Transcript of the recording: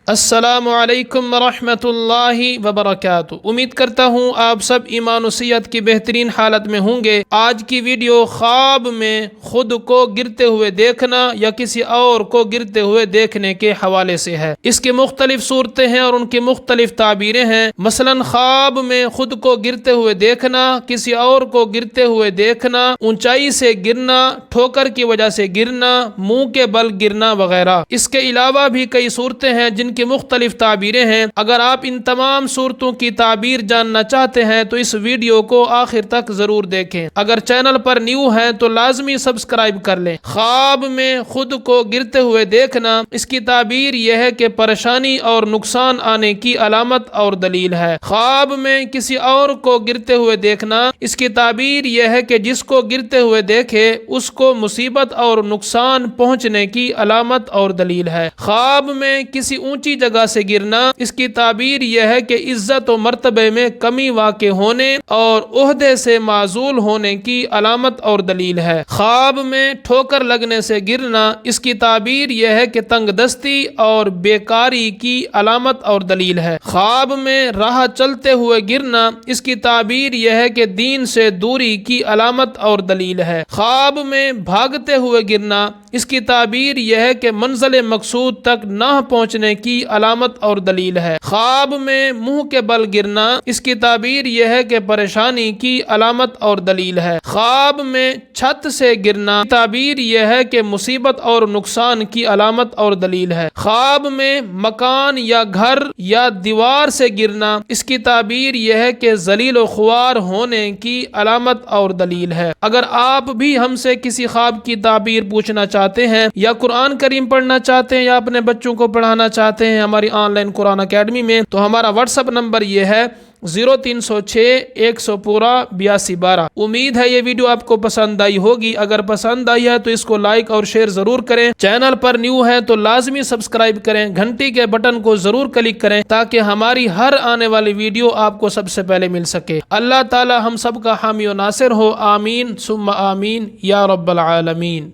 السلام علیکم ورحمۃ اللہ وبرکاتہ۔ امید کرتا ہوں آپ سب ایمان و صحت کی بہترین حالت میں ہوں گے۔ آج کی ویڈیو خواب میں خود کو گرتے ہوئے دیکھنا یا کسی اور کو گرتے ہوئے دیکھنے کے حوالے سے ہے۔ اس کی مختلف صورتیں ہیں اور ان کی مختلف تعبیریں ہیں۔ مثلا خواب میں خود کو گرتے ہوئے دیکھنا، کسی اور کو گرتے ہوئے دیکھنا، اونچائی سے گرنا، ٹھوکر کی وجہ سے گرنا، منہ کے بل گرنا وغیرہ۔ اس کے علاوہ بھی کئی صورتیں ہیں جن کی مختلف تعبیریں ہیں۔ اگر آپ ان تمام صورتوں کی تعبیر جاننا چاہتے ہیں تو اس ویڈیو کو آخر تک ضرور دیکھیں۔ اگر چینل پر نیو ہیں تو لازمی سبسکرائب کر لیں۔ خواب میں خود کو گرتے ہوئے دیکھنا، اس کی تعبیر یہ ہے کہ پریشانی اور نقصان آنے کی علامت اور دلیل ہے۔ خواب میں کسی اور کو گرتے ہوئے دیکھنا، اس کی تعبیر یہ ہے کہ جس کو گرتے ہوئے دیکھے اس کو مصیبت اور نقصان پہنچنے کی علامت اور دلیل ہے۔ خواب میں کسی اونچی جگہ سے گرنا، اس کی تعبیر یہ ہے کہ عزت و مرتبے میں کمی واقع ہونے اور عہدے سے معزول ہونے کی علامت اور دلیل ہے۔ خواب میں ٹھوکر لگنے سے گرنا، اس کی تعبیر یہ ہے کہ تنگ دستی اور بیکاری کی علامت اور دلیل ہے۔ خواب میں راہ چلتے ہوئے گرنا، اس کی تعبیر یہ ہے کہ دین سے دوری کی علامت اور دلیل ہے۔ خواب میں بھاگتے ہوئے گرنا، اس کی تعبیر یہ ہے کہ منزل مقصود تک نہ پہنچنے کی علامت اور دلیل ہے۔ خواب میں منہ کے بل گرنا، اس کی تعبیر یہ ہے کہ پریشانی کی علامت اور دلیل ہے۔ خواب میں چھت سے گرنا، تعبیر یہ ہے کہ مصیبت اور نقصان کی علامت اور دلیل ہے۔ خواب میں مکان یا گھر یا دیوار سے گرنا، اس کی تعبیر یہ ہے کہ ذلیل و خوار ہونے کی علامت اور دلیل ہے۔ اگر آپ بھی ہم سے کسی خواب کی تعبیر پوچھنا چاہتے ہیں یا قرآن کریم پڑھنا چاہتے ہیں یا اپنے بچوں کو پڑھانا چاہتے ہیں ہماری آن لائن قرآن اکیڈمی میں، تو ہمارا واٹس ایپ نمبر یہ ہے 0306-100-8212۔ امید ہے یہ ویڈیو آپ کو پسند آئی ہوگی۔ اگر پسند آئی ہے تو اس کو لائک اور شیئر ضرور کریں۔ چینل پر نیو ہے تو لازمی سبسکرائب کریں، گھنٹی کے بٹن کو ضرور کلک کریں تاکہ ہماری ہر آنے والی ویڈیو آپ کو سب سے پہلے مل سکے۔ اللہ تعالی ہم سب کا حامی و ناصر ہو، آمین ثم آمین یا رب العالمین۔